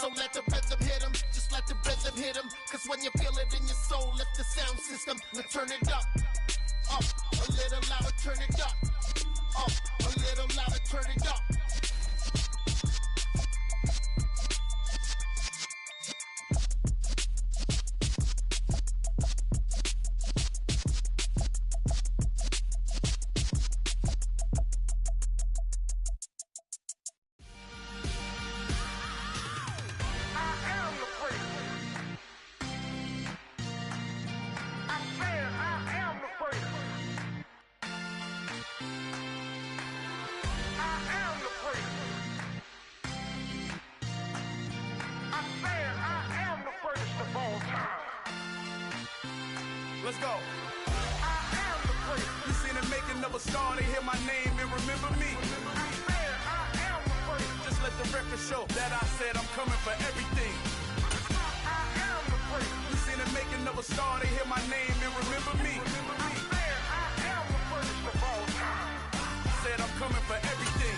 So let the rhythm hit him, just let the rhythm hit him. Cause when you feel it in your soul, lift the sound system. Now turn it up, a little louder, turn it up, a little louder, turn it up. Let's go. You seen the making of a star, they hear my name and remember me. Just let the record show that I said I'm coming for everything. You seen the making of a star, they hear my name and remember me. Said I'm coming for everything.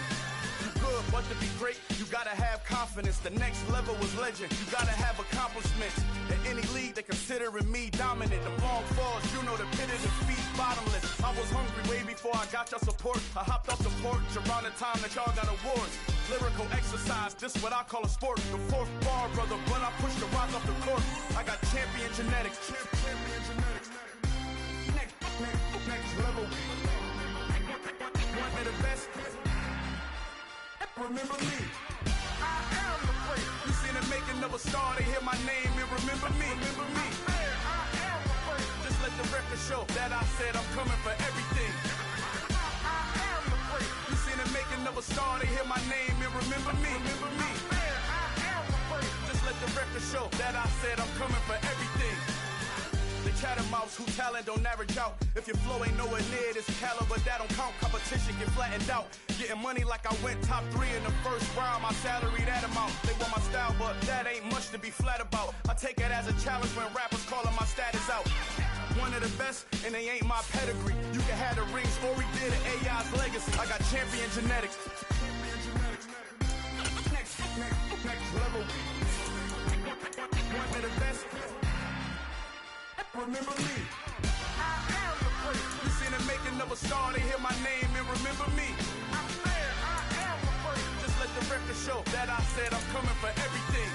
Good, but to be great, you gotta have confidence. The next level was legend. You gotta have accomplishments. In any league, they considering me dominant. The long falls, you know the pit of defeat, bottomless. I was hungry way before I got your support. I hopped off the porch around the time that y'all got awards. Lyrical exercise, this what I call a sport. The fourth bar, brother, when I push the rock off the court. I got champion genetics. Champion genetics. Next level. One of the best. Remember me. I am the great. You seen the making of a star, they hear my name and remember me. Remember me. I am the great. Just let the record show that I said I'm coming for everything. I am the great. You seen the making of a star, they hear my name and remember me. Remember me. I am the great. Just let the record show that I said I'm coming for everything. The catamounts who talent don't average out. If your flow ain't nowhere near this caliber, that don't count. Competition get flattened out. Getting money like I went top 3 in the first round. My salary that amount. They want my style, but that ain't much to be flat about. I take it as a challenge when rappers calling my status out. One of the best, and they ain't my pedigree. You can have the rings, or we did it. AI's legacy. I got champion genetics. Next level. One of the best. Remember me. I am the great. You seen the making of a star, they hear my name and remember me. I am the great. Just let the record show that I said I'm coming for everything.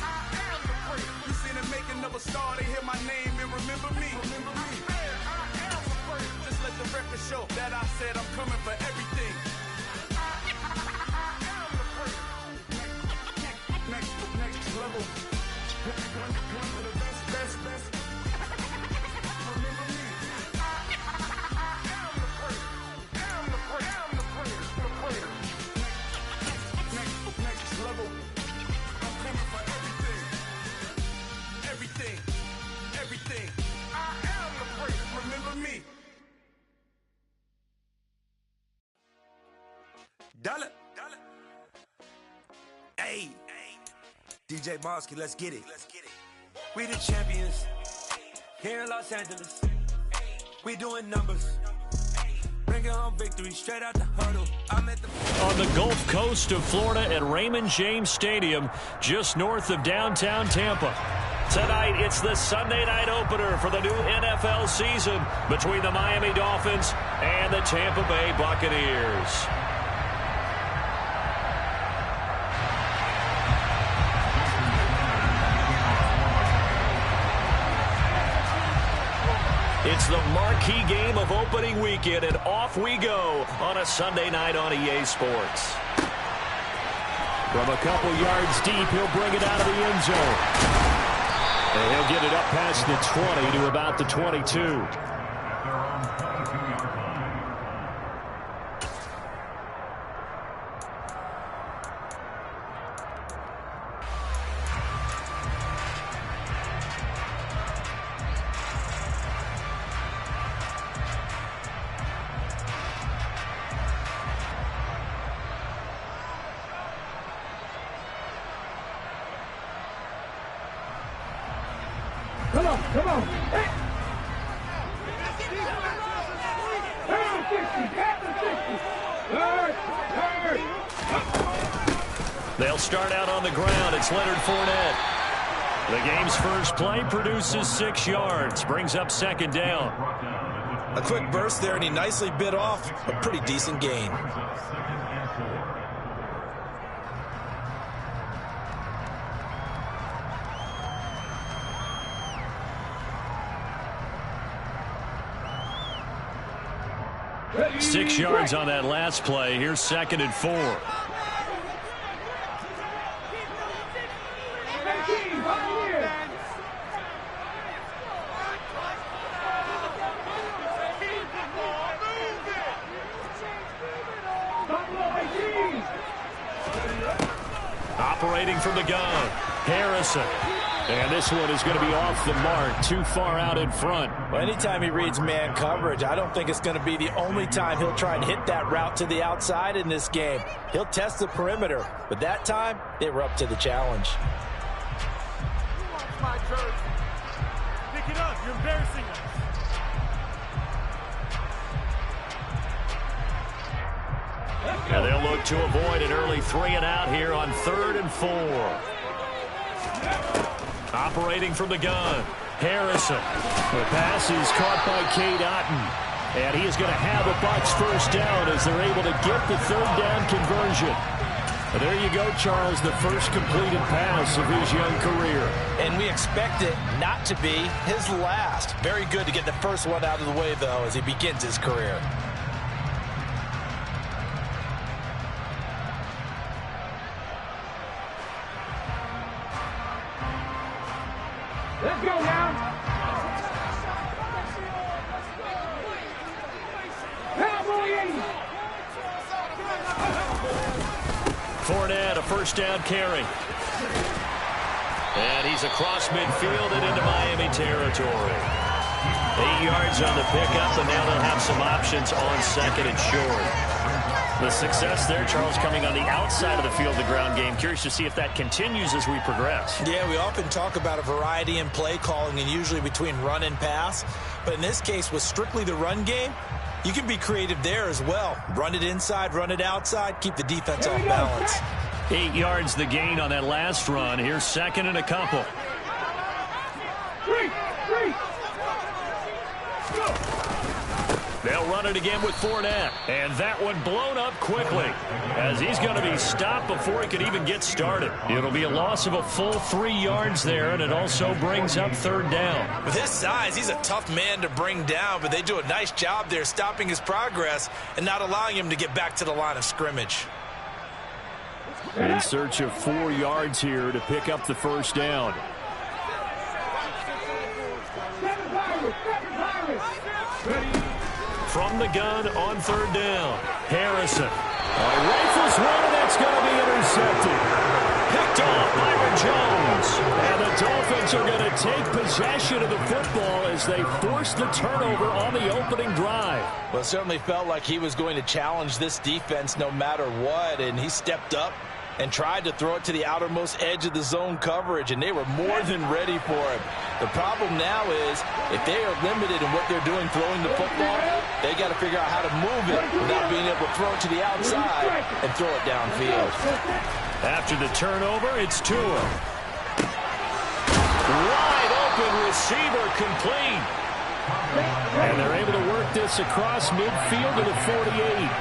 I am the great. You seen the making of a star, they hear my name and remember me. Remember me. I am the great. Just let the record show that I said I'm coming for everything. I am the great. Next level. One of the best. Everything. I am the great. Remember me. Deland. Hey. DJ Mosky, let's get it. We the champions here in Los Angeles. We doing numbers. Bringing home victory straight out the huddle. I'm at the on the Gulf Coast of Florida at Raymond James Stadium, just north of downtown Tampa. Tonight, it's the Sunday night opener for the new NFL season between the Miami Dolphins and the Tampa Bay Buccaneers. It's the marquee game of opening weekend, and off we go on a Sunday night on EA Sports. From a couple yards deep, he'll bring it out of the end zone. And he'll get it up past the 20 to about the 22. Come on. Hey. They'll start out on the ground. It's Leonard Fournette. The game's first play produces 6 yards. Brings up second down. A quick burst there, and he nicely bit off a pretty decent gain. Ready, 6 yards on that last play. Here's second and 4. Operating from the gun, Harrison. And this one is going to be off the mark, too far out in front. Well, anytime he reads man coverage, I don't think it's going to be the only time he'll try and hit that route to the outside in this game. He'll test the perimeter, but that time, they were up to the challenge. My jersey. Pick it up. You're embarrassing us. And they'll look to avoid an early 3 and out here on 3rd and 4. Operating from the gun, Harrison. The pass is caught by Cade Otton. And he is going to have a Bucs first down as they're able to get the 3rd down conversion. And there you go, Charles, the first completed pass of his young career. And we expect it not to be his last. Very good to get the first one out of the way, though, as he begins his career. Let's go now. Cowboys. Fournette, a first down carry. And he's across midfield and into Miami territory. 8 yards on the pickup, and now they'll have some options on 2nd and short. The success there, Charles, coming on the outside of the field, the ground game. Curious to see if that continues as we progress. Yeah, we often talk about a variety in play calling and usually between run and pass. But in this case, with strictly the run game, you can be creative there as well. Run it inside, run it outside, keep the defense off balance. 8 yards the gain on that last run. Here's 2nd and a couple. Three. Go. They'll run it again with Fournette. And that one blown up quickly as he's going to be stopped before he could even get started. It'll be a loss of a full 3 yards there, and it also brings up 3rd down. With his size, he's a tough man to bring down, but they do a nice job there stopping his progress and not allowing him to get back to the line of scrimmage. In search of 4 yards here to pick up the first down. From the gun on 3rd down, Harrison. Rifles one, and that's going to be intercepted. Picked off Byron Jones. And the Dolphins are going to take possession of the football as they force the turnover on the opening drive. Well, it certainly felt like he was going to challenge this defense no matter what, and he stepped up and tried to throw it to the outermost edge of the zone coverage, and they were more than ready for him. The problem now is if they are limited in what they're doing throwing the football, they got to figure out how to move it without being able to throw it to the outside and throw it downfield. After the turnover, it's Tua. Wide open receiver complete. And they're able to work this across midfield to the 48.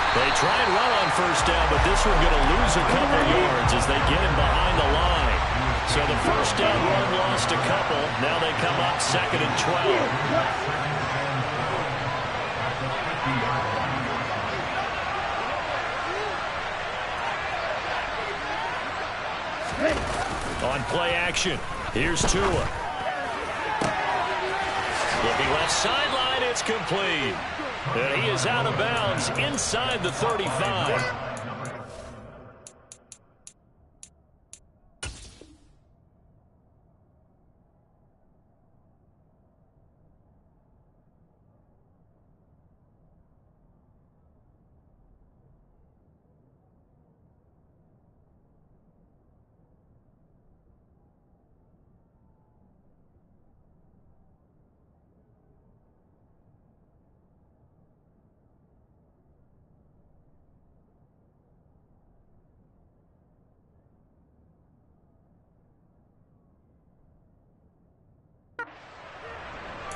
They try and run on first down, but this one going to lose a couple yards as they get him behind the line. So the first down run lost a couple. Now they come up 2nd and 12. On play action, here's Tua. Looking left sideline, it's complete. And he is out of bounds inside the 35.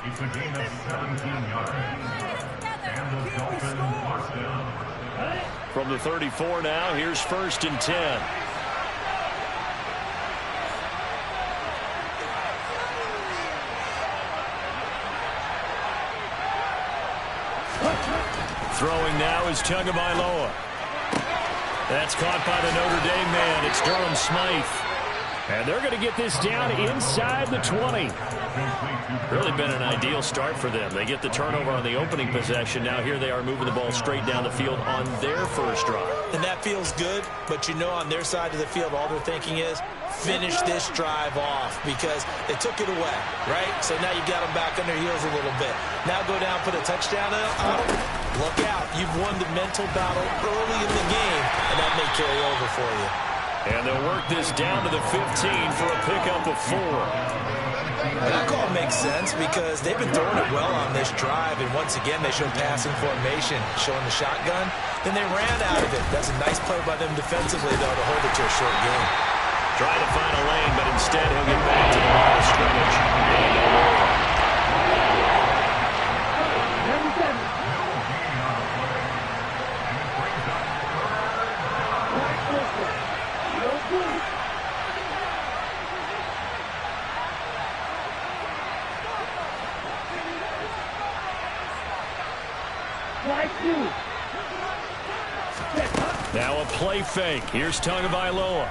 It's a gain of 17 yards. And the Dolphins first down. From the 34 now, here's 1st and 10. Throwing now is Tagovailoa. That's caught by the Notre Dame man. It's Durham Smythe. And they're going to get this down inside the 20. Really been an ideal start for them. They get the turnover on the opening possession. Now here they are moving the ball straight down the field on their first drive. And that feels good, but you know on their side of the field all they're thinking is finish this drive off because they took it away, right? So now you've got them back on their heels a little bit. Now go down, put a touchdown on them. Look out. You've won the mental battle early in the game, and that may carry over for you. And they'll work this down to the 15 for a pickup of 4. That call makes sense because they've been throwing it well on this drive, and once again they showed passing formation, showing the shotgun. Then they ran out of it. That's a nice play by them defensively, though, to hold it to a short game. Trying to find a lane, but instead he'll get back to the line of scrimmage. And no more. Now a play fake. Here's Tagovailoa.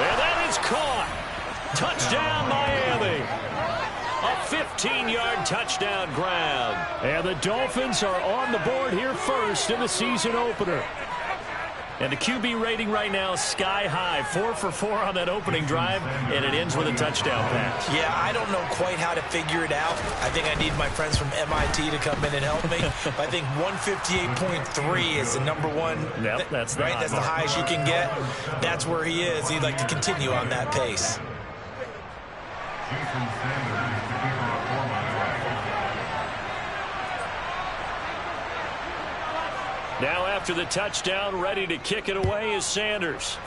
And that is caught. Touchdown, Miami. A 15-yard touchdown grab. And the Dolphins are on the board here first in the season opener. And the QB rating right now, sky high. 4 for 4 on that opening drive, and it ends with a touchdown pass. Yeah, I don't know quite how to figure it out. I think I need my friends from MIT to come in and help me. I think 158.3 is the number one. Yep, that's the right. That's the highest you can get. That's where he is. He'd like to continue on that pace. Now after the touchdown, ready to kick it away is Sanders.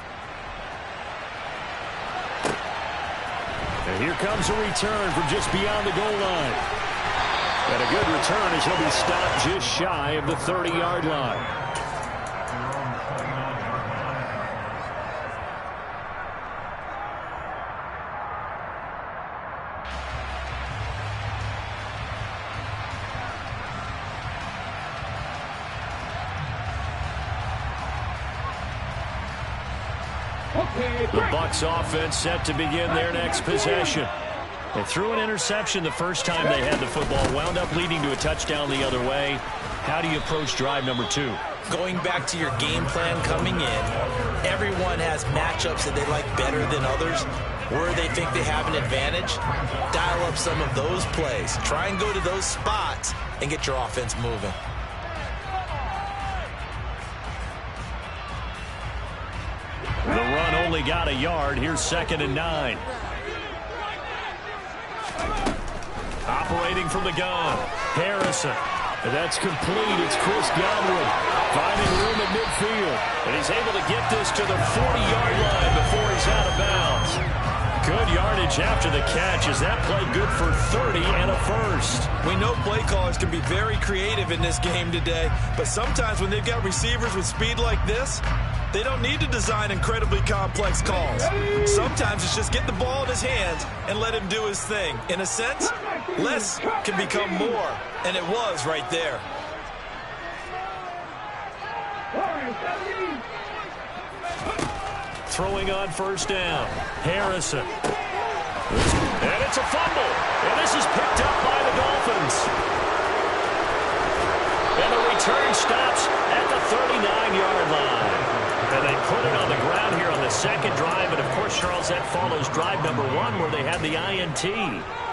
And here comes a return from just beyond the goal line. And a good return as he'll be stopped just shy of the 30-yard line. The Bucs offense set to begin their next possession. They threw an interception the first time they had the football, wound up leading to a touchdown the other way. How do you approach drive number 2? Going back to your game plan coming in, everyone has matchups that they like better than others, where they think they have an advantage. Dial up some of those plays. Try and go to those spots and get your offense moving. The run only got a yard. Here's 2nd and 9. Operating from the gun, Harrison. And that's complete. It's Chris Godwin finding room at midfield. And he's able to get this to the 40-yard line before he's out of bounds. Good yardage after the catch. Is that play good for 30 and a first? We know play callers can be very creative in this game today, but sometimes when they've got receivers with speed like this, they don't need to design incredibly complex calls. Sometimes it's just get the ball in his hands and let him do his thing. In a sense, less can become more, and it was right there. Throwing on first down, Harrison. And it's a fumble, and this is picked up by the Dolphins. And the return stops at the 39-yard line. And they put it on the ground here on the second drive. And, of course, Charles, that follows drive number 1 where they had the INT.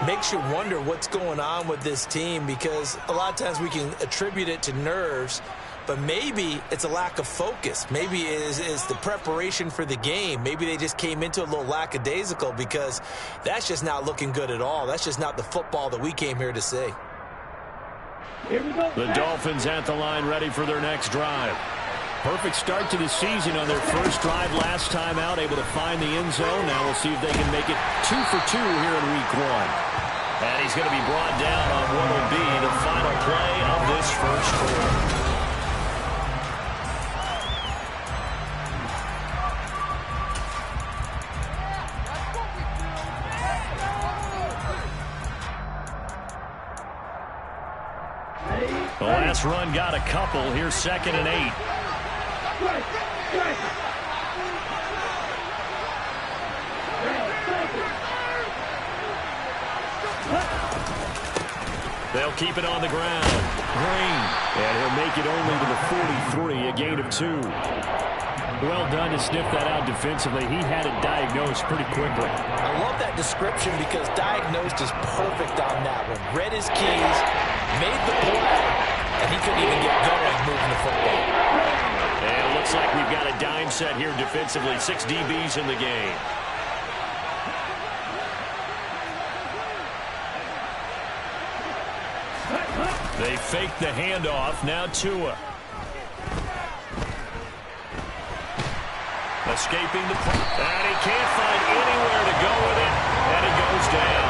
Makes you wonder what's going on with this team because a lot of times we can attribute it to nerves, but maybe it's a lack of focus. Maybe it is the preparation for the game. Maybe they just came into a little lackadaisical because that's just not looking good at all. That's just not the football that we came here to see. The Dolphins at the line ready for their next drive. Perfect start to the season on their first drive last time out, able to find the end zone. Now we'll see if they can make it 2 for 2 here in week 1. And he's going to be brought down on what will be the final play of this first quarter. The last run got a couple. Here's 2nd and 8. They'll keep it on the ground. Green. And he'll make it only to the 43, a gain of 2. Well done to sniff that out defensively. He had it diagnosed pretty quickly. I love that description because diagnosed is perfect on that one. Read his keys, made the play, and he couldn't even get going moving the football. And it looks like we've got a dime set here defensively. 6 DBs in the game. They fake the handoff. Now Tua. Escaping the play. And he can't find anywhere to go with it. And he goes down.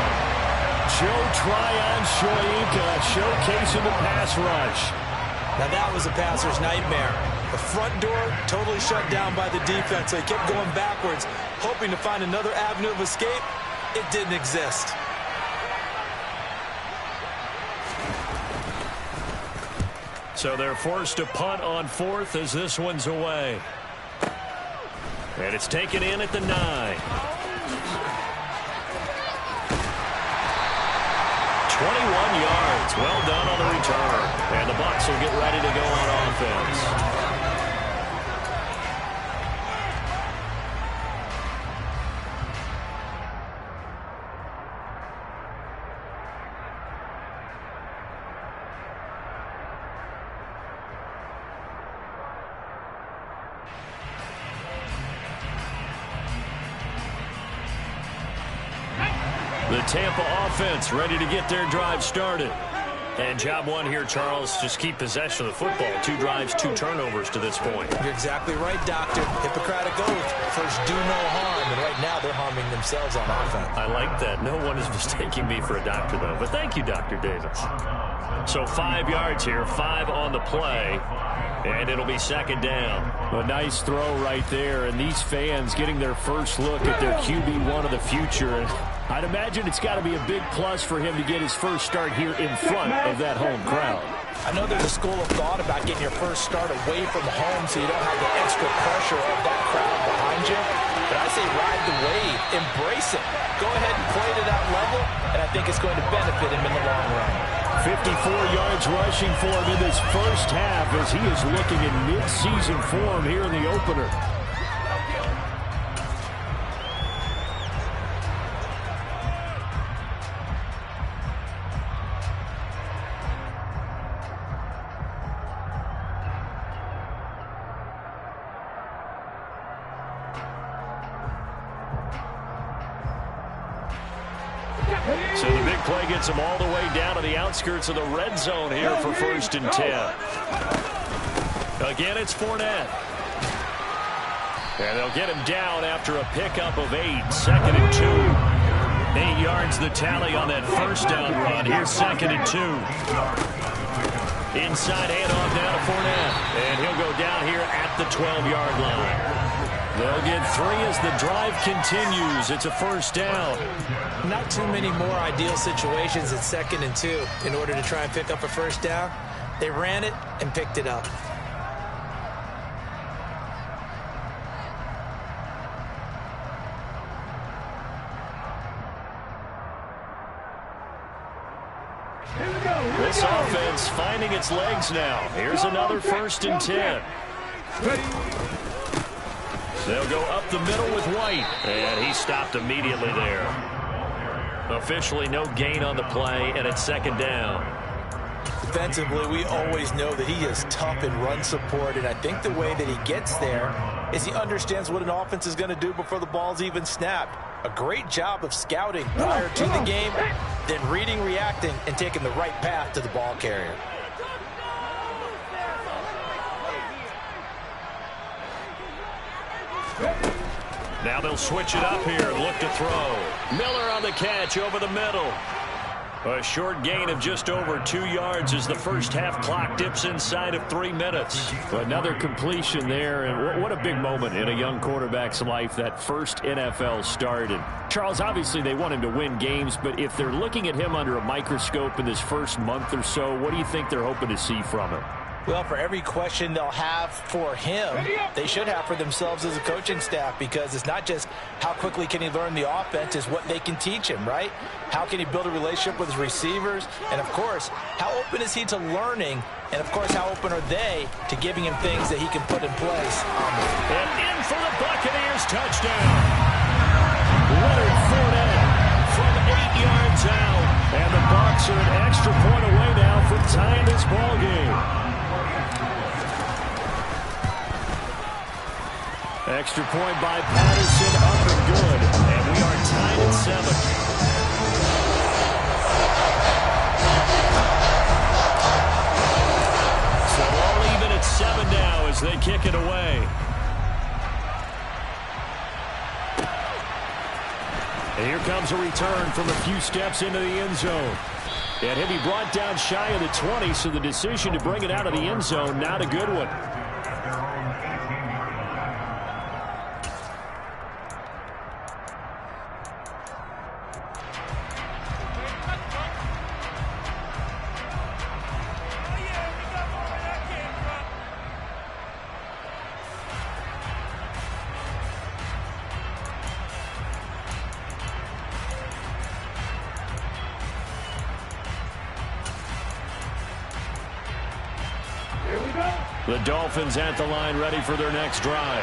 Joe Tryon Shoyinka showcasing the pass rush. Now that was a passer's nightmare. The front door totally shut down by the defense. They kept going backwards, hoping to find another avenue of escape. It didn't exist. So they're forced to punt on 4th as this one's away. And it's taken in at the 9. 21 yards. Well done on the return. And the Bucs will get ready to go on offense. The Tampa offense ready to get their drive started. And job 1 here, Charles, just keep possession of the football. 2 drives, 2 turnovers to this point. You're exactly right, Doctor. Hippocratic oath. First, do no harm. And right now, they're harming themselves on offense. I like that. No one is mistaking me for a doctor, though. But thank you, Dr. Davis. So 5 yards here, 5 on the play. And it'll be 2nd down. A nice throw right there. And these fans getting their first look at their QB1 of the future. And I'd imagine it's got to be a big plus for him to get his first start here in front of that home crowd. I know there's a school of thought about getting your first start away from home so you don't have the extra pressure of that crowd behind you. But I say ride the wave. Embrace it. Go ahead and play to that level, and I think it's going to benefit him in the long run. 54 yards rushing for him in this first half as he is looking in mid-season form here in the opener. So the big play gets him all the way down to the outskirts of the red zone here for 1st and 10. Again, it's Fournette. And they'll get him down after a pickup of 8. 2nd and 2. 8 yards the tally on that first down run. Here's 2nd and 2. Inside handoff down to Fournette. And he'll go down here at the 12-yard line. They'll get 3 as the drive continues. It's a first down. Not too many more ideal situations at 2nd and 2 in order to try and pick up a first down. They ran it and picked it up. This offense finding its legs now. Here's another 1st and 10. They'll go up the middle with White. And he stopped immediately there. Officially no gain on the play, and it's 2nd down. Defensively, we always know that he is tough in run support, and I think the way that he gets there is he understands what an offense is going to do before the ball's even snapped. A great job of scouting prior to the game, then reading, reacting, and taking the right path to the ball carrier. Now they'll switch it up here and look to throw. Miller on the catch over the middle. A short gain of just over 2 yards as the first half clock dips inside of 3 minutes. Another completion there, and what a big moment in a young quarterback's life, that first NFL start. And Charles, obviously they want him to win games, but if they're looking at him under a microscope in this first month or so, what do you think they're hoping to see from him? Well, for every question they'll have for him, they should have for themselves as a coaching staff, because it's not just how quickly can he learn the offense, it's what they can teach him, right? How can he build a relationship with his receivers? And, of course, how open is he to learning? And, of course, how open are they to giving him things that he can put in place? And in for the Buccaneers touchdown. Leonard Fournette from 8 yards out. And the Bucs are an extra point away now from tying this ball game. Extra point by Patterson, up and good. And we are tied at 7. So all even at 7 now as they kick it away. And here comes a return from a few steps into the end zone. And he'll be brought down shy of the 20, so the decision to bring it out of the end zone, not a good one. The Dolphins at the line, ready for their next drive.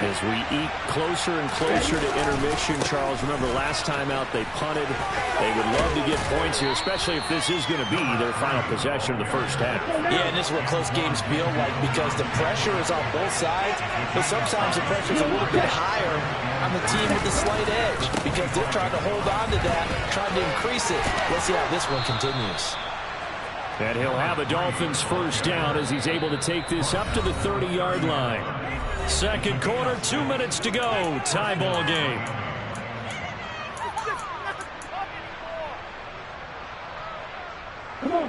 As we eke closer and closer to intermission, Charles, remember last time out they punted. They would love to get points here, especially if this is going to be their final possession of the first half. Yeah, and this is what close games feel like, because the pressure is on both sides, but sometimes the pressure is a little bit higher on the team with the slight edge, because they're trying to hold on to that, trying to increase it. Let's see how this one continues. And he'll have a Dolphins first down as he's able to take this up to the 30-yard line. Second quarter, 2 minutes to go. Tie ball game.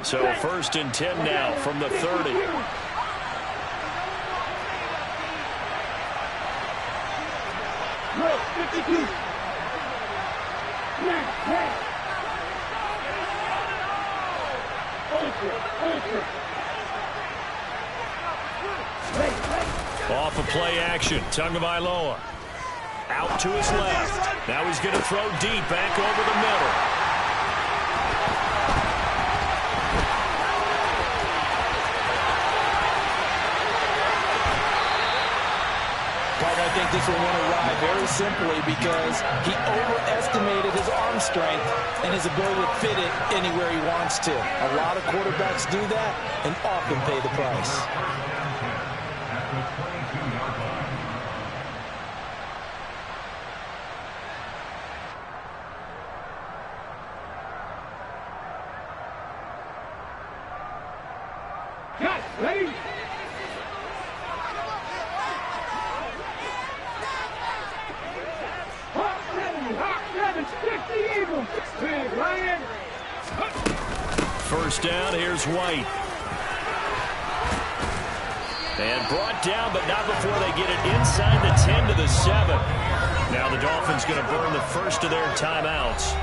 So first and 10 now from the 30. Off of play action, Tagovailoa out to his left. Now he's going to throw deep back over the middle. I think this one won't arrive very simply because he overestimated his arm strength and his ability to fit it anywhere he wants to. A lot of quarterbacks do that and often pay the price. Ready? First down, here's White. And brought down, but not before they get it inside the 10 to the 7. Now the Dolphins going to burn the first of their timeouts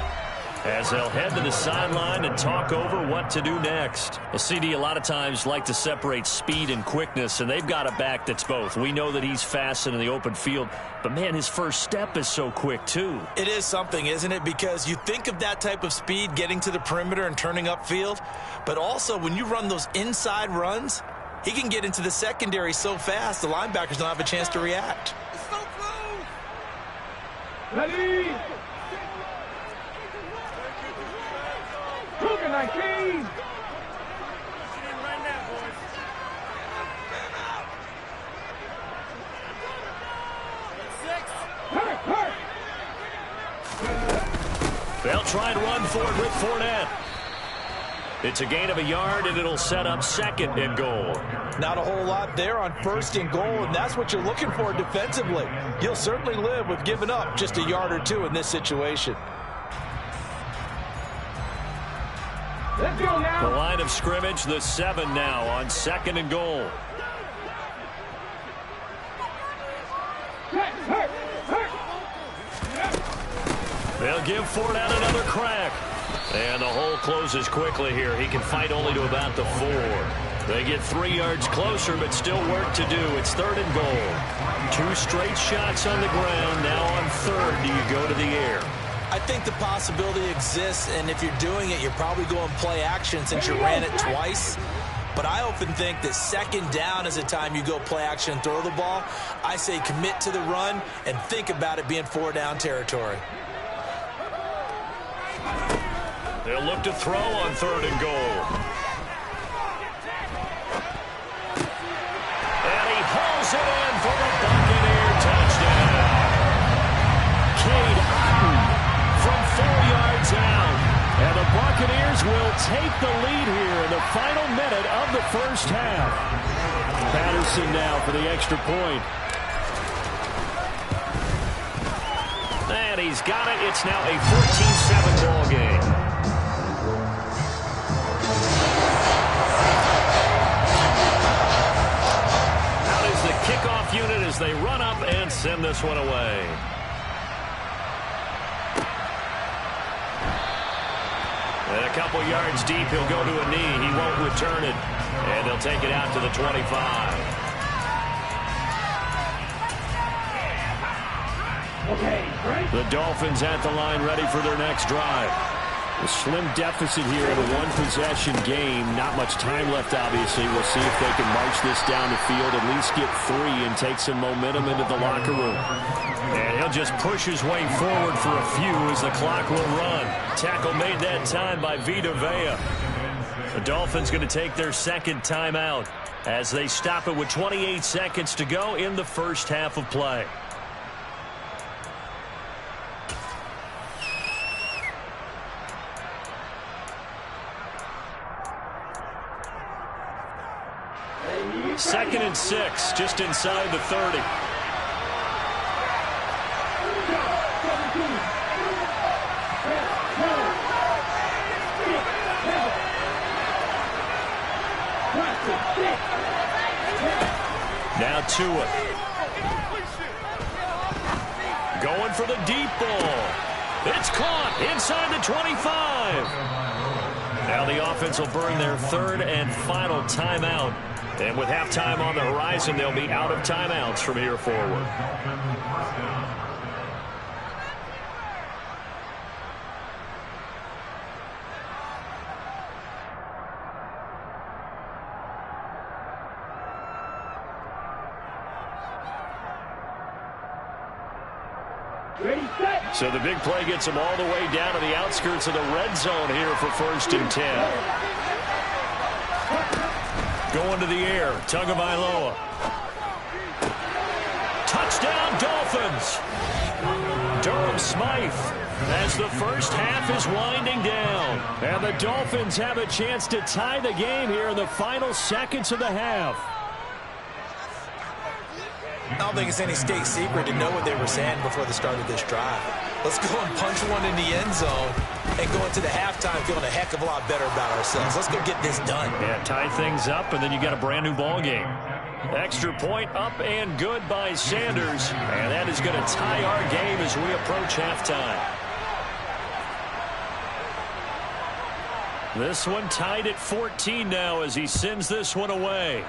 as they'll head to the sideline and talk over what to do next. Well, CD, a lot of times like to separate speed and quickness, and they've got a back that's both. We know that he's fast in the open field, but, man, his first step is so quick, too. It is something, isn't it? Because you think of that type of speed getting to the perimeter and turning upfield, but also when you run those inside runs, he can get into the secondary so fast the linebackers don't have a chance to react. It's so close. Ready? 19. They'll try and run for it with Fournette. It's a gain of a yard, and it'll set up 2nd and goal. Not a whole lot there on 1st and goal, and that's what you're looking for defensively. You'll certainly live with giving up just a yard or 2 in this situation. Let's go now. The line of scrimmage, the 7 now on 2nd and goal. They'll give Fournette another crack. And the hole closes quickly here. He can fight only to about the 4. They get 3 yards closer, but still work to do. It's 3rd and goal. 2 straight shots on the ground. Now on 3rd, do you go to the air? I think the possibility exists, and if you're doing it, you're probably going play action since you ran it twice. But I often think that 2nd down is the time you go play action and throw the ball. I say commit to the run and think about it being 4-down territory. They'll look to throw on 3rd and goal. And he hauls it in for the Buccaneer touchdown. Cade Otton from 4 yards out. And the Buccaneers will take the lead here in the final minute of the first half. Patterson now for the extra point. And he's got it. It's now a 14-7 ball game. Kickoff unit as they run up and send this one away. And a couple yards deep, he'll go to a knee. He won't return it. And they'll take it out to the 25. The Dolphins at the line ready for their next drive. A slim deficit here in a one-possession game. Not much time left, obviously. We'll see if they can march this down the field, at least get 3, and take some momentum into the locker room. And he'll just push his way forward for a few as the clock will run. Tackle made that time by Vita Vea. The Dolphins going to take their 2nd timeout as they stop it with 28 seconds to go in the first half of play. Second and 6, just inside the 30. Now Tua. Going for the deep ball. It's caught inside the 25. Now the offense will burn their 3rd and final timeout. And with halftime on the horizon, they'll be out of timeouts from here forward. So the big play gets them all the way down to the outskirts of the red zone here for 1st and 10. Going to the air, Tagovailoa. Touchdown, Dolphins. Durham Smythe as the first half is winding down. And the Dolphins have a chance to tie the game here in the final seconds of the half. I don't think it's any state secret to know what they were saying before the start of this drive. Let's go and punch one in the end zone and go into the halftime feeling a heck of a lot better about ourselves. Let's go get this done. Yeah, tie things up, and then you got a brand new ball game. Extra point up and good by Sanders. And that is going to tie our game as we approach halftime. This one tied at 14 now as he sends this one away.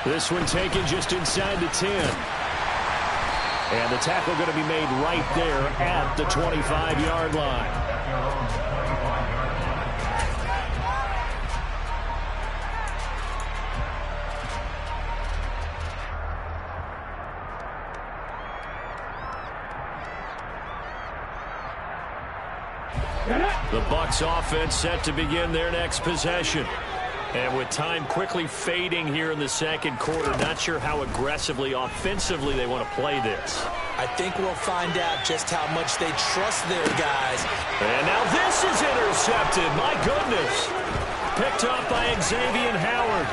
This one taken just inside the 10. And the tackle going to be made right there at the 25-yard line. The Bucs offense set to begin their next possession. And with time quickly fading here in the second quarter, not sure how aggressively, offensively they want to play this. I think we'll find out just how much they trust their guys. And now this is intercepted. My goodness. Picked up by Xavier Howard.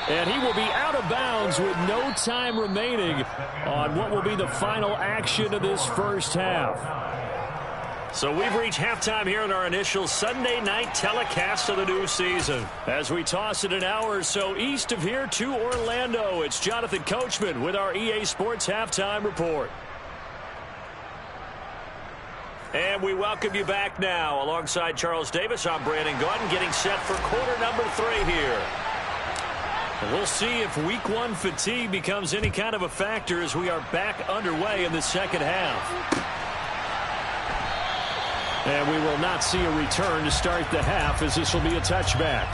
And he will be out of bounds with no time remaining on what will be the final action of this first half. So we've reached halftime here in our initial Sunday night telecast of the new season. As we toss it an hour or so east of here to Orlando, it's Jonathan Coachman with our EA Sports Halftime Report. And we welcome you back now. Alongside Charles Davis, I'm Brandon Gordon, getting set for quarter number 3 here. And we'll see if week 1 fatigue becomes any kind of a factor as we are back underway in the second half. And we will not see a return to start the half, as this will be a touchback.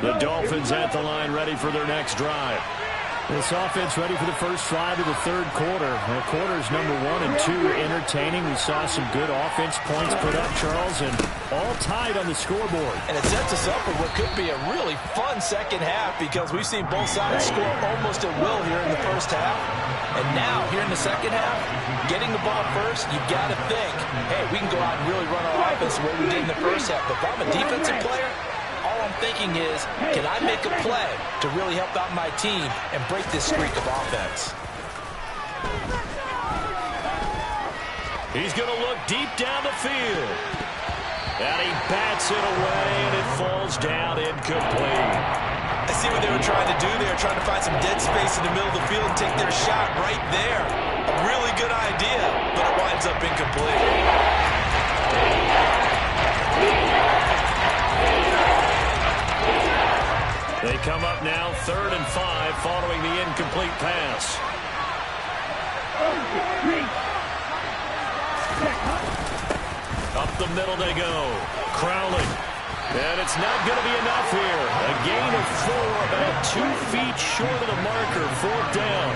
The Dolphins at the line, ready for their next drive. This offense ready for the first drive of the third quarter. Quarters number 1 and 2 entertaining. We saw some good offense points put up, Charles, and all tied on the scoreboard. And it sets us up for what could be a really fun second half, because we've seen both sides score almost at will here in the first half. And now, here in the second half, getting the ball first, you've got to think, hey, we can go out and really run our offense the way we did in the first half. But if I'm a defensive player, all I'm thinking is, can I make a play to really help out my team and break this streak of offense? He's going to look deep down the field. And he bats it away, and it falls down incomplete. I see what they were trying to do. They were trying to find some dead space in the middle of the field and take their shot right there. A really good idea, but it winds up incomplete. They come up now 3rd and 5 following the incomplete pass. Up the middle they go. Crowley. And it's not going to be enough here. A gain of 4, about 2 feet short of the marker. 4th down.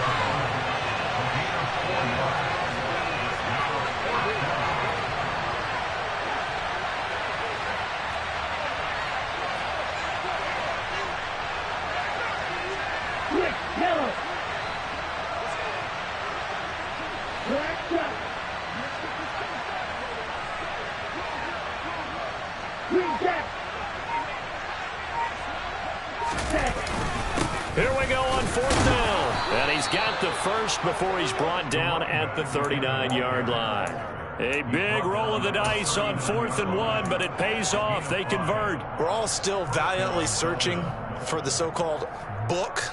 Here we go on 4th down. And he's got the first before he's brought down at the 39-yard line. A big roll of the dice on 4th and 1, but it pays off. They convert. We're all still valiantly searching for the so-called book,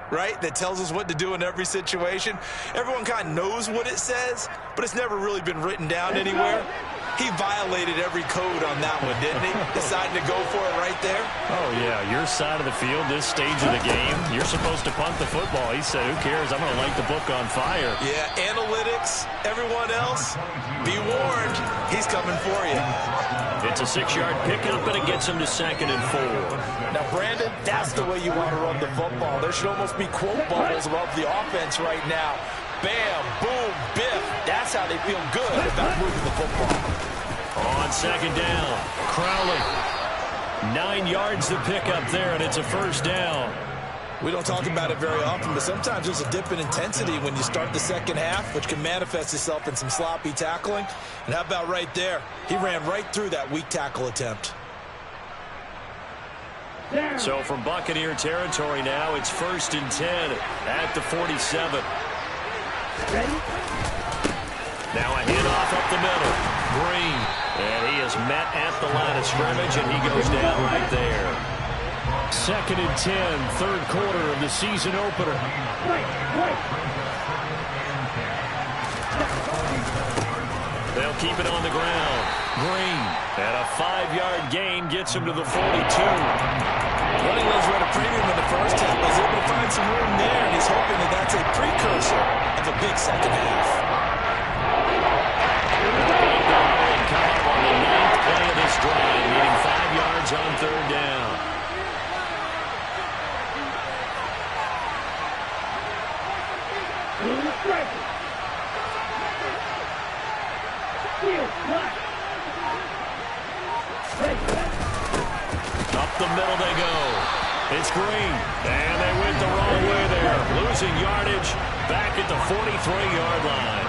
right, that tells us what to do in every situation. Everyone kind of knows what it says, but it's never really been written down anywhere. He violated every code on that one, didn't he? Deciding to go for it right there. Oh, yeah. Your side of the field, this stage of the game, you're supposed to punt the football. He said, who cares? I'm going to light the book on fire. Yeah, analytics, everyone else, be warned. He's coming for you. It's a 6-yard pickup, and it gets him to 2nd and 4. Now, Brandon, that's the way you want to run the football. There should almost be quote bubbles above the offense right now. Bam, boom, biff. That's how they feel good about moving the football. On 2nd down, Crowley. 9 yards to pick up there, and it's a 1st down. We don't talk about it very often, but sometimes there's a dip in intensity when you start the second half, which can manifest itself in some sloppy tackling. And how about right there? He ran right through that weak tackle attempt. So from Buccaneer territory now, it's 1st and 10 at the 47. Now a handoff up the middle. Green. And he is met at the line of scrimmage, and he goes down right there. 2nd and 10, 3rd quarter of the season opener. They'll keep it on the ground. Green. And a 5-yard gain gets him to the 42. Running those were at a premium in the first half. Was able to find some room there, and he's hoping that that's a precursor of a big second half. Come up on the 9th play of this drive, needing 5 yards on 3rd down. Up the middle they go. It's Green. And they went the wrong way there. Losing yardage back at the 43-yard line.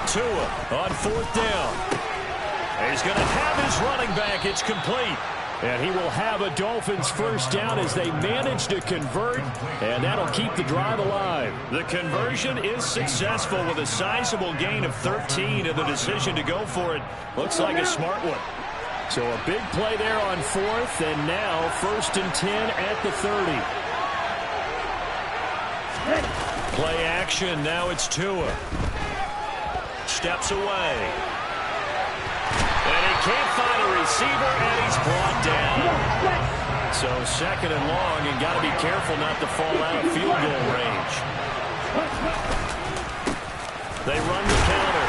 Tua on 4th down. He's going to have his running back. It's complete. And he will have a Dolphins first down as they manage to convert, and that'll keep the drive alive. The conversion is successful with a sizable gain of 13, and the decision to go for it looks like a smart one. So a big play there on 4th, and now 1st and 10 at the 30. Play action. Now it's Tua. Steps away. And he can't find a receiver, and he's brought down. So 2nd and long, and got to be careful not to fall out of field goal range. They run the counter.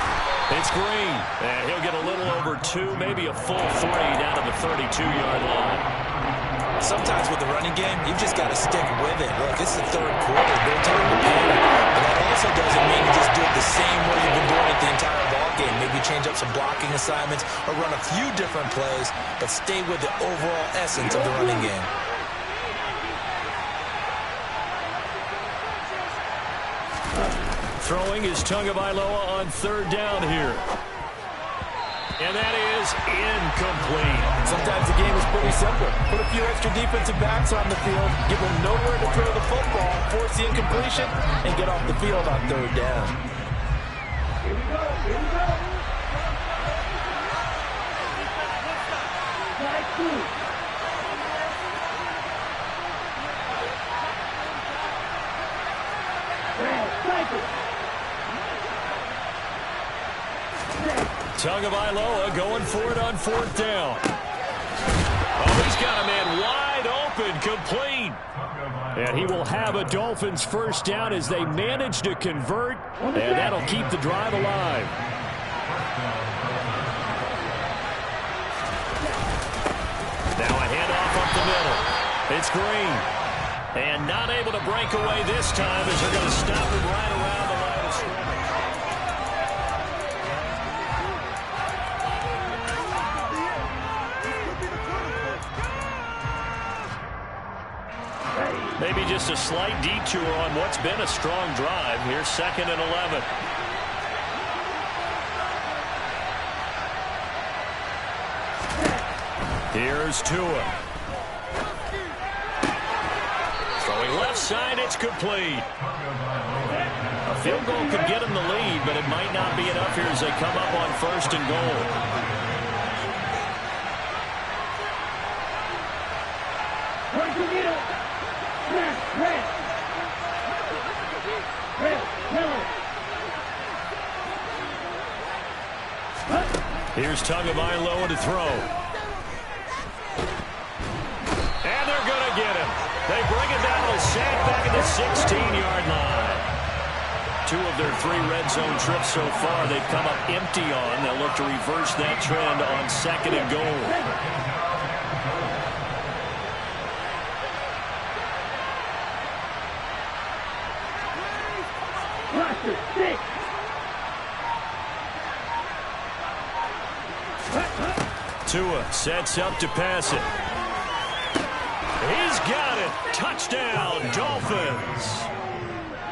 It's Green, and he'll get a little over 2, maybe a full 3 down to the 32-yard line. Sometimes with the running game, you've just got to stick with it. Look, this is the 3rd quarter. No time to panic. But that also doesn't mean you just do it the same way you've been doing it the entire ball game. Maybe change up some blocking assignments or run a few different plays, but stay with the overall essence of the running game. Throwing is Tagovailoa on 3rd down here. And that is incomplete. Sometimes the game is pretty simple. Put a few extra defensive backs on the field, give them nowhere to throw the football, force the incompletion, and get off the field on 3rd down. Here we go. Here we go. Slide 2. Tagovailoa going for it on 4th down. Oh, he's got a man wide open, complete. And he will have a Dolphins first down as they manage to convert, and that'll keep the drive alive. Now a handoff up the middle. It's Green. And not able to break away this time as they're going to stop him right around the line of scrimmage. Maybe just a slight detour on what's been a strong drive. Here's 2nd and 11. Here's Tua. Throwing left side, it's complete. A field goal could get him the lead, but it might not be enough here as they come up on 1st and goal. Here's Tagovailoa to throw. And they're going to get him. They bring it down to sack back at the 16-yard line. 2 of their 3 red zone trips so far they've come up empty on. They'll look to reverse that trend on 2nd and goal. Tua sets up to pass it. He's got it. Touchdown, Dolphins.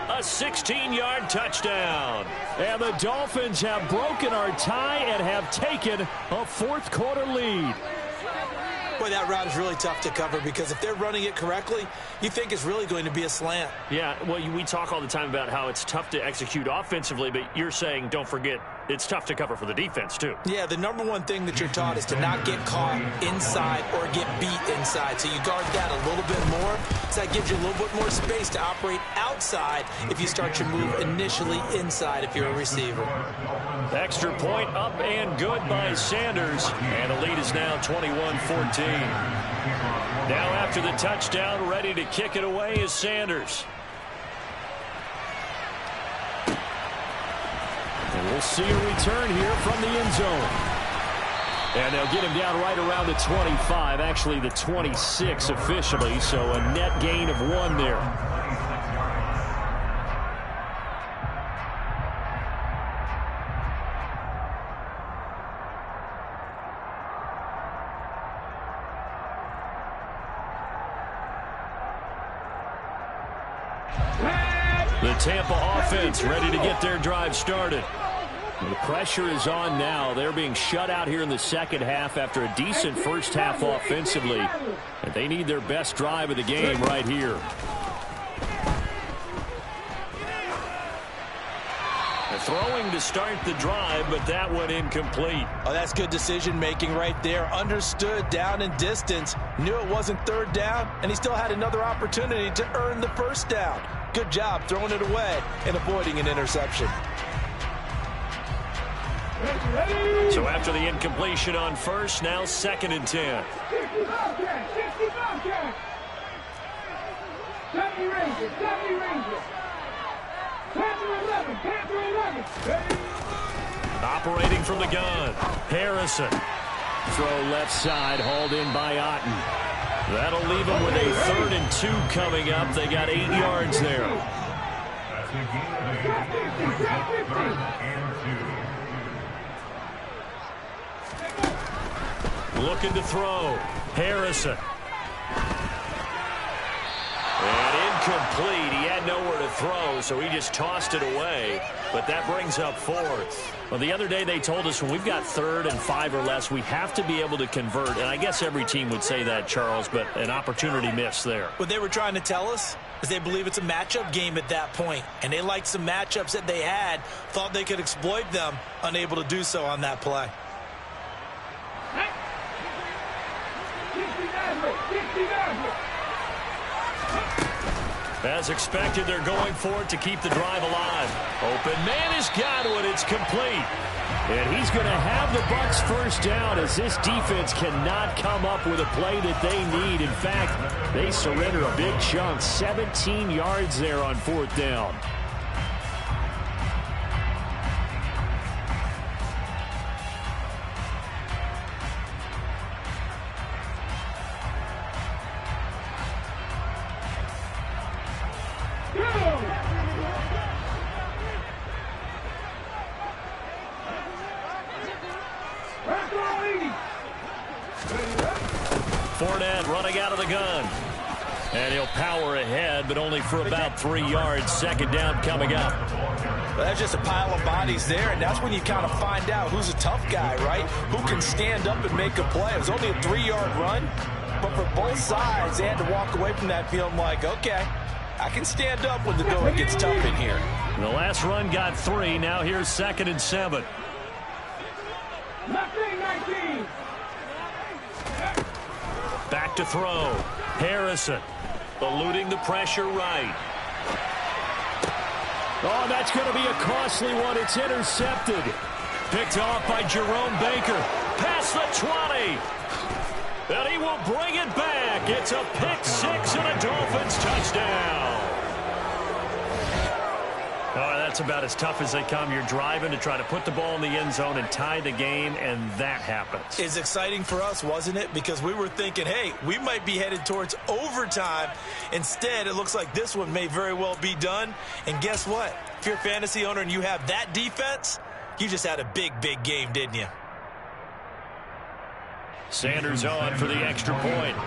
A 16-yard touchdown. And the Dolphins have broken our tie and have taken a 4th quarter lead. Boy, that route is really tough to cover because if they're running it correctly, you think it's really going to be a slant. Yeah, well, we talk all the time about how it's tough to execute offensively, but you're saying, don't forget, it's tough to cover for the defense, too. Yeah, the number one thing that you're taught is to not get caught inside or get beat inside. So you guard that a little bit more. So that gives you a little bit more space to operate outside if you start your move initially inside if you're a receiver. Extra point up and good by Sanders. And the lead is now 21-14. Now after the touchdown, ready to kick it away is Sanders. And we'll see a return here from the end zone. And they'll get him down right around the 25, actually the 26 officially, so a net gain of 1 there. The Tampa offense ready to get their drive started. The pressure is on now. They're being shut out here in the second half after a decent first half offensively. And they need their best drive of the game right here. They're throwing to start the drive, but that one incomplete. Oh, that's good decision-making right there. Understood down in distance. Knew it wasn't third down, and he still had another opportunity to earn the first down. Good job throwing it away and avoiding an interception. So after the incompletion on first, now 2nd and 10. Operating from the gun, Harrison. Throw left side, hauled in by Otten. That'll leave them with a 3rd and 2 coming up. They got 8 yards there. That's the game of the game. Brings up 3rd and 2. Looking to throw. Harrison. And incomplete. He had nowhere to throw, so he just tossed it away. But that brings up 4th. Well, the other day they told us when we've got 3rd and 5 or less, we have to be able to convert. And I guess every team would say that, Charles, but an opportunity missed there. What they were trying to tell us is they believe it's a matchup game at that point. And they liked some matchups that they had, thought they could exploit them, unable to do so on that play. As expected, they're going for it to keep the drive alive. Open man has got one. It's complete. And he's going to have the Bucs first down as this defense cannot come up with a play that they need. In fact, they surrender a big chunk. 17 yards there on 4th down. Running out of the gun. And he'll power ahead, but only for about 3 yards. 2nd down coming up. Well, that's just a pile of bodies there, and that's when you kind of find out who's a tough guy, right? Who can stand up and make a play. It was only a 3-yard run, but for both sides, they had to walk away from that feeling like, okay, I can stand up when the going gets tough in here. The last run got 3. Now here's 2nd and 7. Back to throw. Harrison eluding the pressure right. Oh, that's going to be a costly one. It's intercepted. Picked off by Jerome Baker. Past the 20. And he will bring it back. It's a pick 6 and a Dolphins touchdown. Oh, that's about as tough as they come. You're driving to try to put the ball in the end zone and tie the game, and that happens. It's exciting for us, wasn't it? Because we were thinking, hey, we might be headed towards overtime. Instead, it looks like this one may very well be done. And guess what? If you're a fantasy owner and you have that defense, you just had a big, big game, didn't you? Sanders on for the extra point.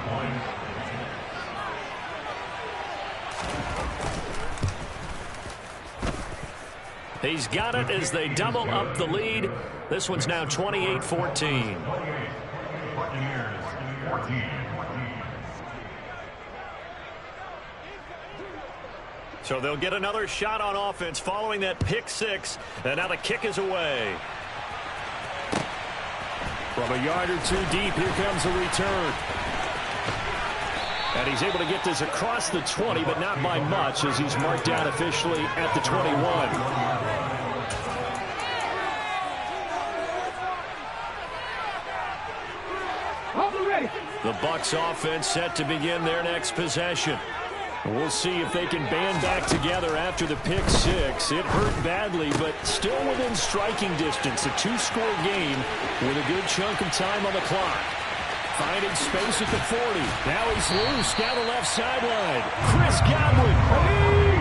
He's got it as they double up the lead. This one's now 28-14. So they'll get another shot on offense following that pick 6. And now the kick is away. From a yard or 2 deep, here comes the return. And he's able to get this across the 20, but not by much as he's marked down officially at the 21. The Bucs offense set to begin their next possession. We'll see if they can band back together after the pick six. It hurt badly, but still within striking distance. A two-score game with a good chunk of time on the clock. Finding space at the 40. Now he's loose down the left sideline. Chris Godwin.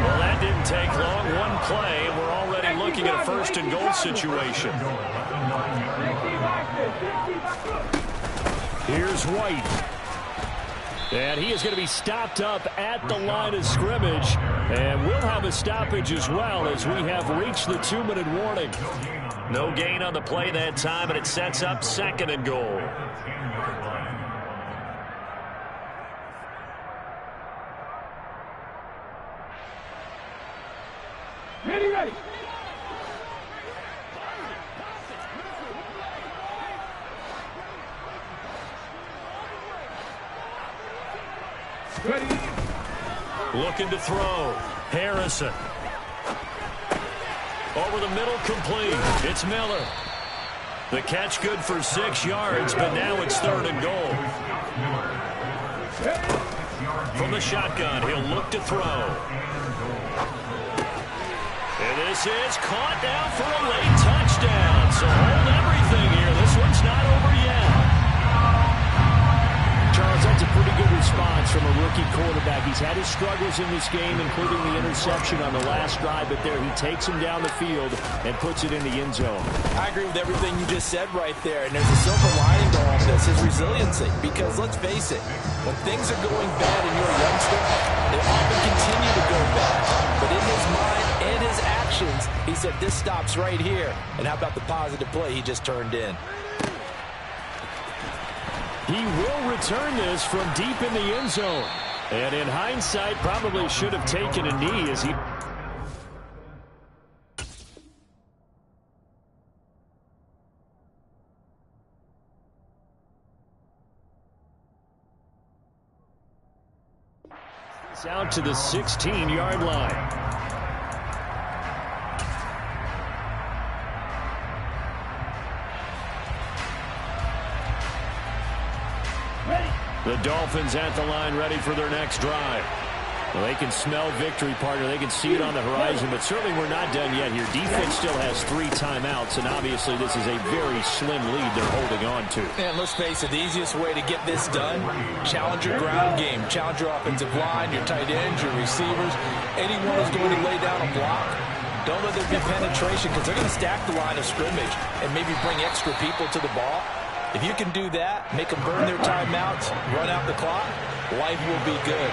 Well, that didn't take long. One play, and we're already looking at a first-and-goal situation. Here's White. And he is going to be stopped up at the line of scrimmage. And we'll have a stoppage as well as we have reached the 2-minute warning. No gain on the play that time, and it sets up 2nd and goal. Ready. Ready. Looking to throw. Harrison. Over the middle, complete. It's Miller. The catch good for 6 yards, but now it's 3rd and goal. From the shotgun, he'll look to throw. And this is caught down for a late touchdown. So hold everything here. This one's not over yet. Charles, that's a pretty good response from a rookie quarterback. He's had his struggles in this game, including the interception on the last drive, but there he takes him down the field and puts it in the end zone. I agree with everything you just said right there, and there's a silver lining to all of this, his resiliency. Because let's face it, when things are going bad and you're a youngster, they often continue to go bad. But in his mind and his actions, he said, this stops right here. And how about the positive play he just turned in? He will return this from deep in the end zone. And in hindsight, probably should have taken a knee as he... It's out to the 16-yard line. The Dolphins at the line, ready for their next drive. Well, they can smell victory, partner. They can see it on the horizon, but certainly we're not done yet here. Defense still has 3 timeouts, and obviously this is a very slim lead they're holding on to. And let's face it, the easiest way to get this done, challenge your ground game. Challenge your offensive line, your tight ends, your receivers. Anyone who's going to lay down a block, don't let there be penetration because they're going to stack the line of scrimmage and maybe bring extra people to the ball. If you can do that, make them burn their timeouts, run out the clock, life will be good.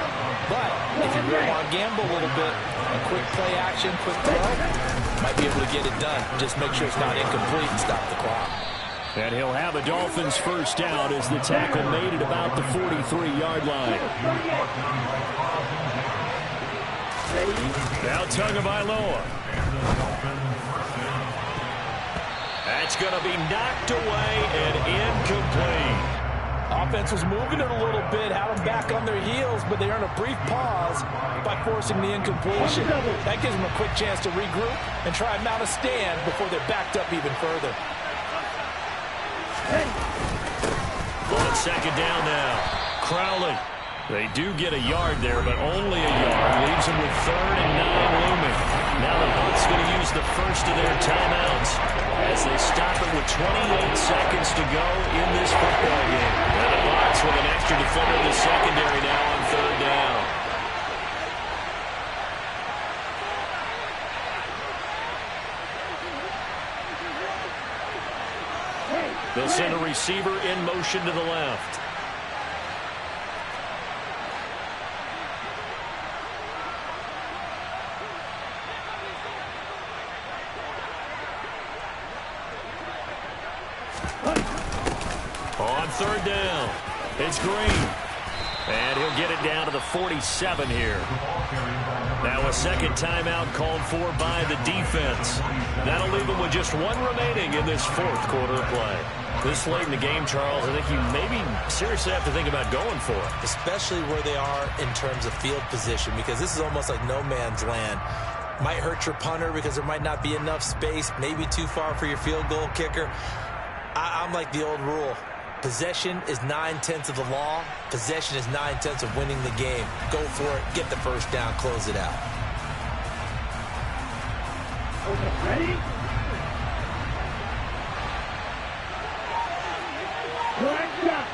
But if you really want to gamble a little bit, a quick play action, quick throw, might be able to get it done. Just make sure it's not incomplete and stop the clock. And he'll have a Dolphins first down as the tackle made at about the 43-yard line. Now Tagovailoa. That's going to be knocked away and incomplete. Offense was moving it a little bit, had them back on their heels, but they earned a brief pause by forcing the incompletion. That gives them a quick chance to regroup and try and mount a stand before they're backed up even further. On 2nd down now. Crowley. They do get a yard there, but only a yard. Leaves them with 3rd and 9 looming. Now the Bucs going to use the first of their timeouts as they stop it with 28 seconds to go in this football game. And the Bucs with an extra defender in the secondary now on 3rd down. They'll send a receiver in motion to the left. On 3rd down, it's Green. And he'll get it down to the 47 here. Now a second timeout called for by the defense. That'll leave them with just 1 remaining in this 4th quarter of play. This late in the game, Charles, I think you maybe seriously have to think about going for it. Especially where they are in terms of field position, because this is almost like no man's land. Might hurt your punter because there might not be enough space, maybe too far for your field goal kicker. I'm like the old rule. Possession is 9/10 of the law. Possession is 9/10 of winning the game. Go for it. Get the first down. Close it out. Okay, ready? Correct shot.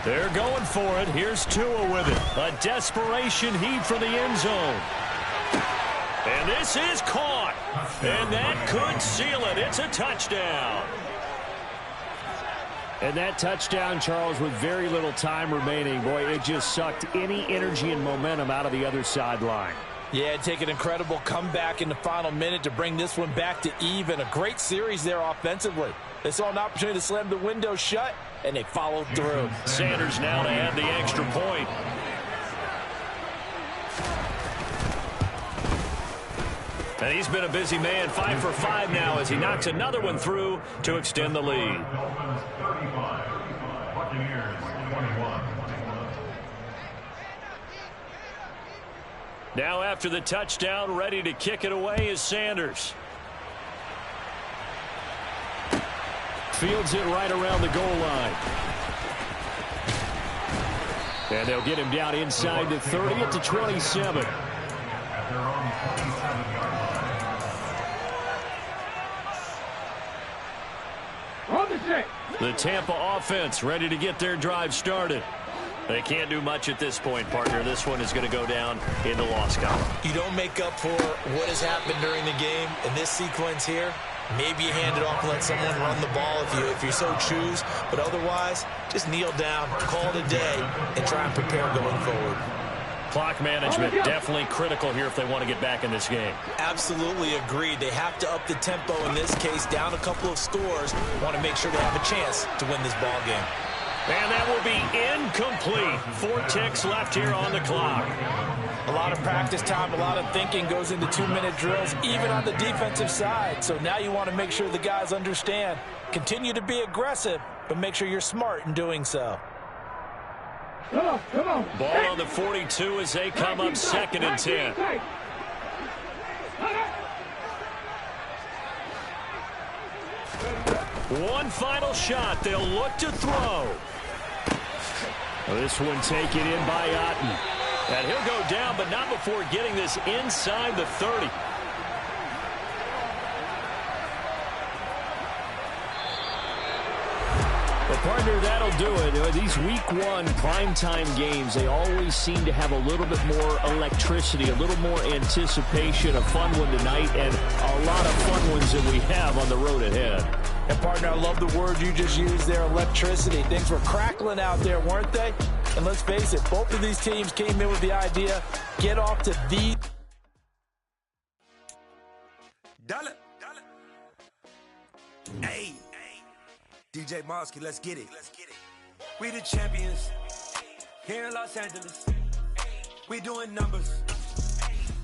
They're going for it. Here's Tua with it. A desperation heave for the end zone. And this is caught. And that could seal it. It's a touchdown. And that touchdown, Charles, with very little time remaining, boy, it just sucked any energy and momentum out of the other sideline. Yeah, take an incredible comeback in the final minute to bring this one back to even. A great series there offensively. They saw an opportunity to slam the window shut, and they followed through. Sanders now to add the extra point. And he's been a busy man, 5 for 5 now as he knocks another one through to extend the lead. Dolphins 35, Buccaneers 21. Now after the touchdown, ready to kick it away is Sanders. Fields it right around the goal line. And they'll get him down inside the 30 at the 27. At their own 27-yard line. On the six. The Tampa offense ready to get their drive started. They can't do much at this point, partner. This one is going to go down in the loss column. You don't make up for what has happened during the game in this sequence here. Maybe you hand it off and let someone run the ball if you so choose. But otherwise, just kneel down, call it a day, and try and prepare going forward. Clock management definitely critical here if they want to get back in this game. Absolutely agreed. They have to up the tempo in this case, down a couple of scores. Want to make sure they have a chance to win this ball game. And that will be incomplete. 4 ticks left here on the clock. A lot of practice time, a lot of thinking goes into 2-minute drills, even on the defensive side. So now you want to make sure the guys understand. Continue to be aggressive, but make sure you're smart in doing so. Come on, come on. Ball on the 42 as they come up 2nd and 10. One final shot. They'll look to throw. This one taken in by Otten. And he'll go down, but not before getting this inside the 30. Well, partner, that'll do it. These week 1 primetime games, they always seem to have a little bit more electricity, a little more anticipation. A fun one tonight, and a lot of fun ones that we have on the road ahead. And, partner, I love the word you just used there, electricity. Things were crackling out there, weren't they? And let's face it, both of these teams came in with the idea, get off to the... Deland. Hey, DJ Mosky, let's get it. We the champions here in Los Angeles. We doing numbers.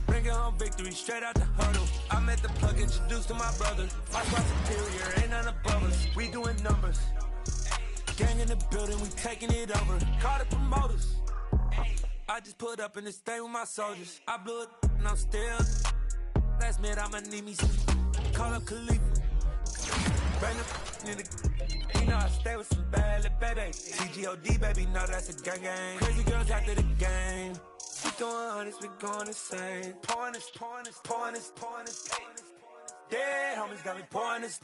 Bringing home victory straight out the huddle. I'm at the plug, introduced to my brother. My squad superior, ain't none above us. We doing numbers. Gang in the building, we taking it over. Call the promoters. I just put up in this thing with my soldiers. I blew it and I'm still. Last minute I'ma need me some. Call up Khalifa. Bring the in the. You know I stay with some bad little baby. TGOD baby, know that's a gang gang. Crazy girls after the game. We going honest, we going insane. Pouring this. Dead homies got me pouring this.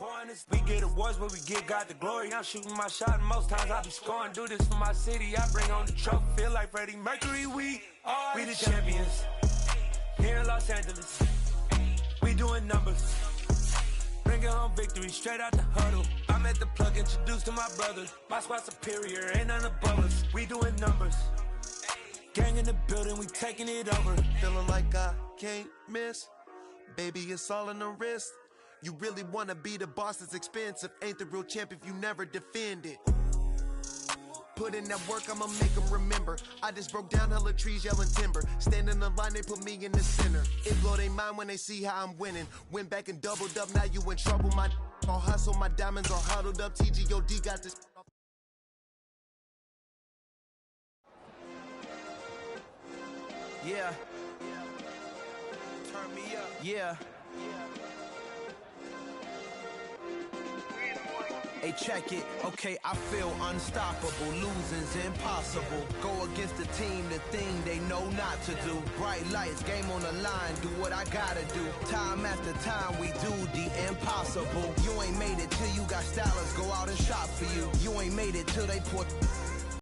We get awards, but we give God the glory. I'm shooting my shot, and most times I be scoring. Do this for my city, I bring on the trophy. Feel like Freddie Mercury, we the champions here in Los Angeles. We doing numbers. Bringing home victory straight out the huddle. I'm at the plug, introduced to my brother. My squad superior, ain't none above us. We doing numbers. Gang in the building, we taking it over. Feeling like I can't miss. Baby, it's all in the wrist. You really wanna be the boss, it's expensive. Ain't the real champ if you never defend it. Put in that work, I'ma make them remember. I just broke down hella trees, yelling timber. Stand in the line, they put me in the center. It blow their mind when they see how I'm winning. Went back and doubled up, now you in trouble. My all hustle, my diamonds are huddled up. TGOD got this. Yeah. Turn me up. Yeah. Hey, check it. Okay, I feel unstoppable. Losing's impossible. Go against the team, the thing they know not to do. Bright lights, game on the line, do what I gotta do. Time after time, we do the impossible. You ain't made it till you got stylists go out and shop for you. You ain't made it till they put